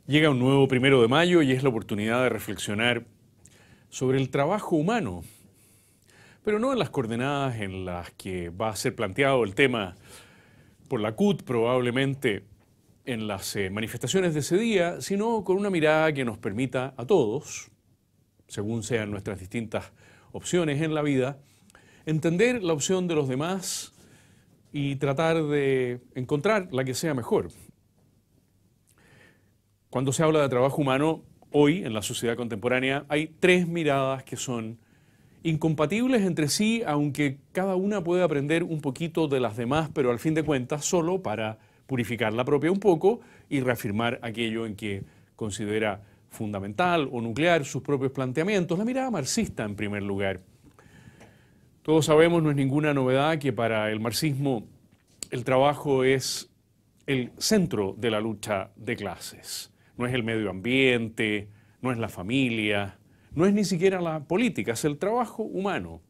Llega un nuevo 1 de mayo y es la oportunidad de reflexionar sobre el trabajo humano, pero no en las coordenadas en las que va a ser planteado el tema por la CUT, probablemente en las manifestaciones de ese día, sino con una mirada que nos permita a todos, según sean nuestras distintas opciones en la vida, entender la opción de los demás y tratar de encontrar la que sea mejor. Cuando se habla de trabajo humano, hoy en la sociedad contemporánea hay 3 miradas que son incompatibles entre sí, aunque cada una puede aprender un poquito de las demás, pero al fin de cuentas solo para purificar la propia un poco y reafirmar aquello en que considera fundamental o nuclear sus propios planteamientos. La mirada marxista, en primer lugar. Todos sabemos, no es ninguna novedad, que para el marxismo el trabajo es el centro de la lucha de clases. No es el medio ambiente, no es la familia, no es ni siquiera la política, es el trabajo humano.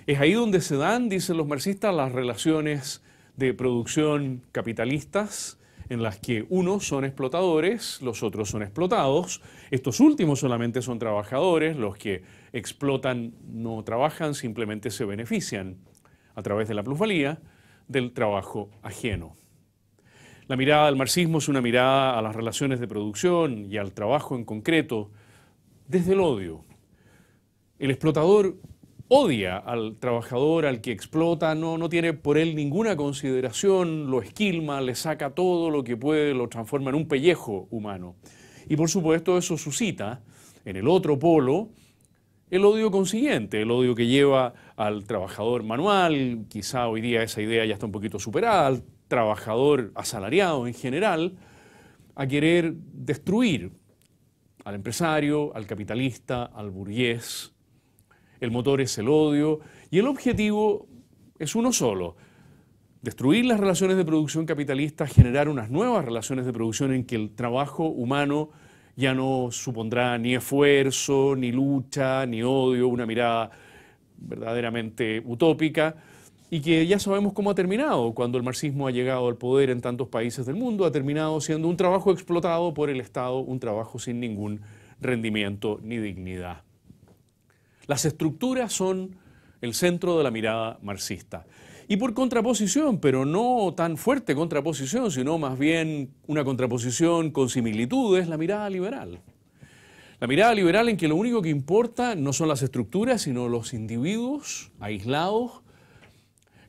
Es ahí donde se dan, dicen los marxistas, las relaciones de producción capitalistas, en las que unos son explotadores, los otros son explotados. Estos últimos solamente son trabajadores, los que explotan no trabajan, simplemente se benefician a través de la plusvalía del trabajo ajeno. La mirada del marxismo es una mirada a las relaciones de producción y al trabajo en concreto desde el odio. El explotador odia al trabajador, al que explota, no tiene por él ninguna consideración, lo esquilma, le saca todo lo que puede, lo transforma en un pellejo humano. Y por supuesto eso suscita en el otro polo el odio consiguiente, el odio que lleva al trabajador manual, quizá hoy día esa idea ya está un poquito superada, al trabajador asalariado en general, a querer destruir al empresario, al capitalista, al burgués. El motor es el odio y el objetivo es uno solo: destruir las relaciones de producción capitalistas, generar unas nuevas relaciones de producción en que el trabajo humano ya no supondrá ni esfuerzo, ni lucha, ni odio, una mirada verdaderamente utópica, y que ya sabemos cómo ha terminado cuando el marxismo ha llegado al poder en tantos países del mundo. Ha terminado siendo un trabajo explotado por el Estado, un trabajo sin ningún rendimiento ni dignidad. Las estructuras son el centro de la mirada marxista. Y por contraposición, pero no tan fuerte contraposición, sino más bien una contraposición con similitudes, la mirada liberal. La mirada liberal en que lo único que importa no son las estructuras, sino los individuos aislados,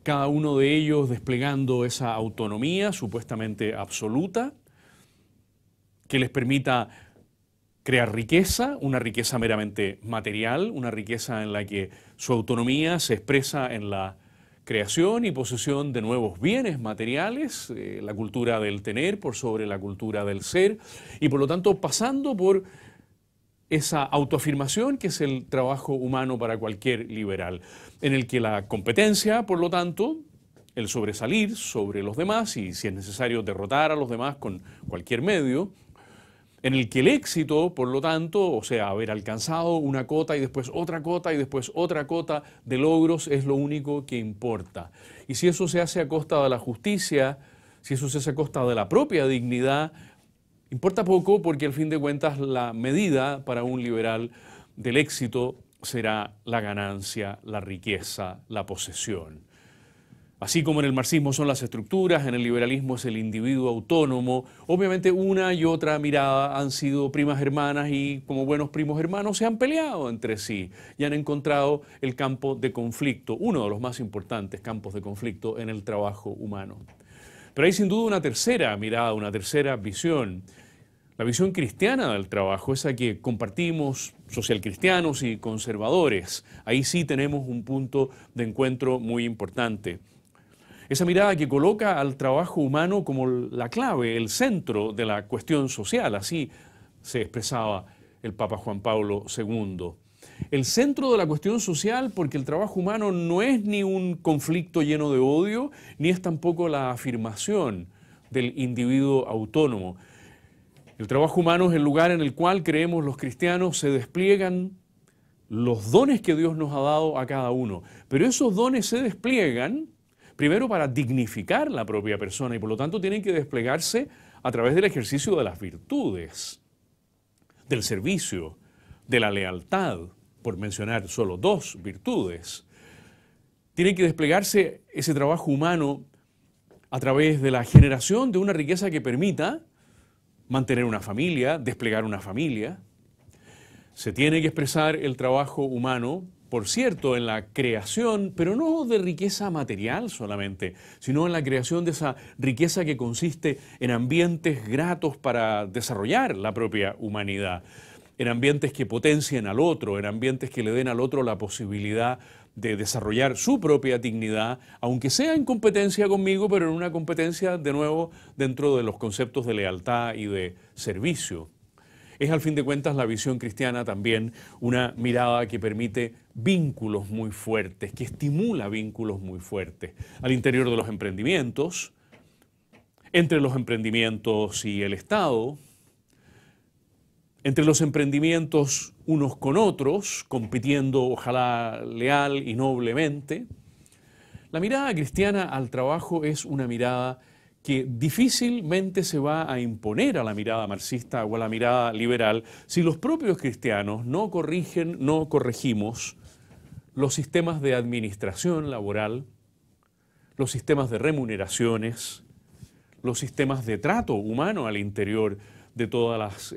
cada uno de ellos desplegando esa autonomía supuestamente absoluta que les permita crear riqueza, una riqueza meramente material, una riqueza en la que su autonomía se expresa en la creación y posesión de nuevos bienes materiales, la cultura del tener por sobre la cultura del ser, y por lo tanto pasando por esa autoafirmación que es el trabajo humano para cualquier liberal, en el que la competencia, por lo tanto, el sobresalir sobre los demás y si es necesario derrotar a los demás con cualquier medio, en el que el éxito, por lo tanto, o sea, haber alcanzado una cota y después otra cota y después otra cota de logros es lo único que importa. Y si eso se hace a costa de la justicia, si eso se hace a costa de la propia dignidad, importa poco, porque al fin de cuentas la medida para un liberal del éxito será la ganancia, la riqueza, la posesión. Así como en el marxismo son las estructuras, en el liberalismo es el individuo autónomo. Obviamente una y otra mirada han sido primas hermanas y como buenos primos hermanos se han peleado entre sí y han encontrado el campo de conflicto, uno de los más importantes campos de conflicto en el trabajo humano. Pero hay sin duda una tercera mirada, una tercera visión, la visión cristiana del trabajo, esa que compartimos socialcristianos y conservadores. Ahí sí tenemos un punto de encuentro muy importante. Esa mirada que coloca al trabajo humano como la clave, el centro de la cuestión social, así se expresaba el Papa Juan Pablo II. El centro de la cuestión social, porque el trabajo humano no es ni un conflicto lleno de odio, ni es tampoco la afirmación del individuo autónomo. El trabajo humano es el lugar en el cual, creemos los cristianos, se despliegan los dones que Dios nos ha dado a cada uno. Pero esos dones se despliegan Primero, para dignificar la propia persona y por lo tanto tienen que desplegarse a través del ejercicio de las virtudes, del servicio, de la lealtad, por mencionar solo dos virtudes. Tiene que desplegarse ese trabajo humano a través de la generación de una riqueza que permita mantener una familia, desplegar una familia. Se tiene que expresar el trabajo humano, por cierto, en la creación, pero no de riqueza material solamente, sino en la creación de esa riqueza que consiste en ambientes gratos para desarrollar la propia humanidad, en ambientes que potencien al otro, en ambientes que le den al otro la posibilidad de desarrollar su propia dignidad, aunque sea en competencia conmigo, pero en una competencia, de nuevo, dentro de los conceptos de lealtad y de servicio. Es, al fin de cuentas, la visión cristiana también una mirada que permite vínculos muy fuertes, que estimula vínculos muy fuertes al interior de los emprendimientos, entre los emprendimientos y el Estado, entre los emprendimientos unos con otros, compitiendo ojalá leal y noblemente. La mirada cristiana al trabajo es una mirada que difícilmente se va a imponer a la mirada marxista o a la mirada liberal si los propios cristianos no corregimos los sistemas de administración laboral, los sistemas de remuneraciones, los sistemas de trato humano al interior de todas las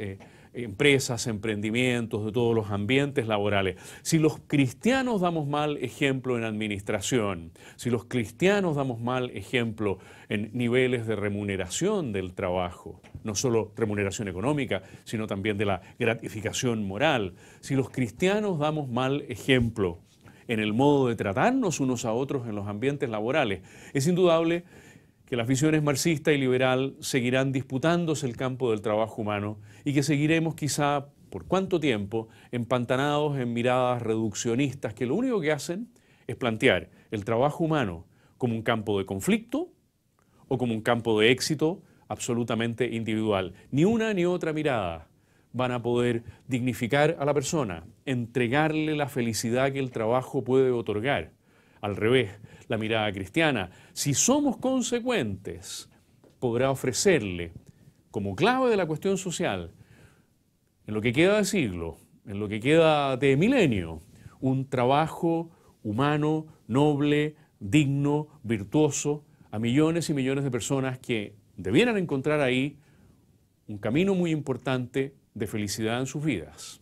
empresas, emprendimientos, de todos los ambientes laborales. Si los cristianos damos mal ejemplo en administración, si los cristianos damos mal ejemplo en niveles de remuneración del trabajo, no solo remuneración económica, sino también de la gratificación moral, si los cristianos damos mal ejemplo en el modo de tratarnos unos a otros en los ambientes laborales, es indudable que las visiones marxista y liberal seguirán disputándose el campo del trabajo humano y que seguiremos quizá por cuánto tiempo empantanados en miradas reduccionistas que lo único que hacen es plantear el trabajo humano como un campo de conflicto o como un campo de éxito absolutamente individual. Ni una ni otra mirada van a poder dignificar a la persona, entregarle la felicidad que el trabajo puede otorgar. Al revés, la mirada cristiana, si somos consecuentes, podrá ofrecerle, como clave de la cuestión social, en lo que queda de siglo, en lo que queda de milenio, un trabajo humano, noble, digno, virtuoso, a millones y millones de personas que debieran encontrar ahí un camino muy importante de felicidad en sus vidas.